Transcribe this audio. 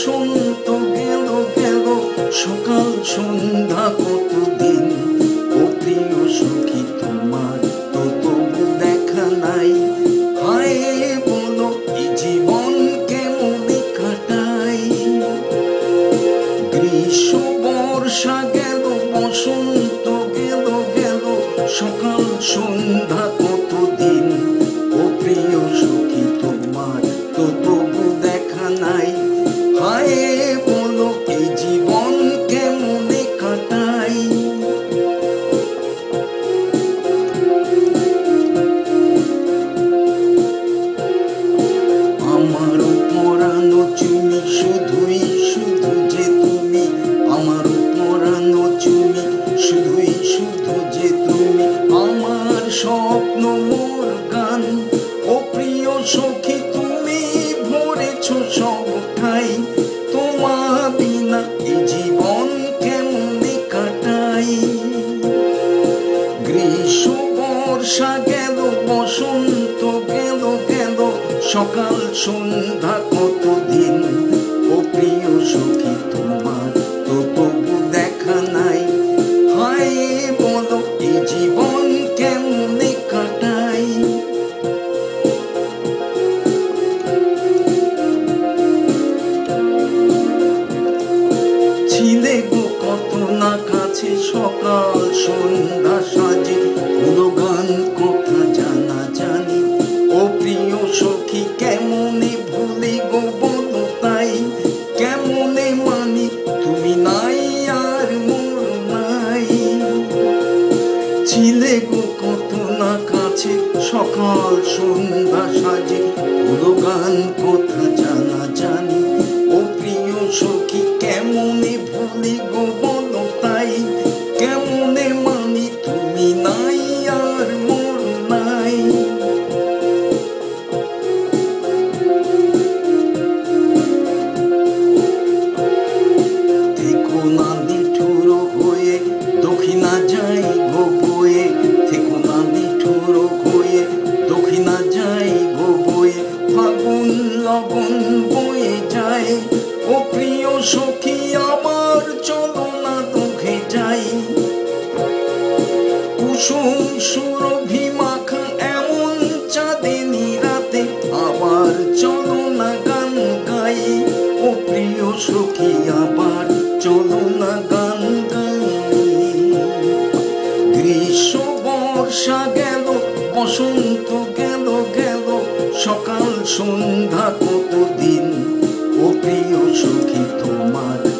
বসন্ত গেল গেল, সকাল সন্ধ্যা কতদিন। ও প্রিয় সখী তোমার তো তবু দেখা নাই। হায় বলো এই জীবন কেমনে কাটাই। গ্রীষ্ম বর্ষা গেল, বসন্ত গেল গেল, সকাল সন্ধ্যা কতদিন। ও প্রিয় সখী তোমার তো তবু দেখা নাই। হায় বলো এই জীবন কেমনে কাটাই। আমারও পরানো চুমি শুধুই শুধু যে তুমি। আমারও পরানো চুমি শুধুই শুধু যে তুমি। আমার স্বপ্ন মোর গান। ও প্রিয় সখী তুমি ভরেছ সব ঠাই। তোমা বিনা এই জীবন কেমনে কাটাই। গ্রীষ্ম বর্ষা গেল, বসন্ত গেল গেল, সকাল সন্ধ্যা কতদিন। ও প্রিয় সখী তোমার তো তবু দেখা নাই। হায় বলো এই জীবন কেমনে কাটাই। ছিলে গো কত না কাছে, সকাল সন্ধ্যা সাজে হলো গান কথা জানা জানি। ও প্রিয় সখী কেমনে ভুলি গো বলো তাই। কেমনে মানি তুমি নাই আর মোর নাই। ছিলে গো কত না কাছে, সকাল সন্ধ্যা সাজে হলো গান কথা জানা জানি। ও প্রিয় সখী কেমনে ভুলি গো বলো তাই। কেমনে মানি তুমি নাই আর মোর নাই। থেকো না নিঠুর হয়ে দক্ষিণা যাই গো বয়ে। থেকো না নিঠুর হয়ে দক্ষিণা যাই গো বয়ে। ফাগুন লগন বয়ে যায়। ও প্রিয় সখী আমার চলো না দুঃখে যাই। কুসুম সুরভি মাখা এমন চাঁদেনি রাতে, আবার চলো না গান গাই। ও প্রিয় সখী আবার চলো না গান গাই। গ্রীষ্ম বর্ষা গেল, বসন্ত গেল গেল, সকাল সন্ধ্যা কতদিন। ও প্রিয় সখী তোমার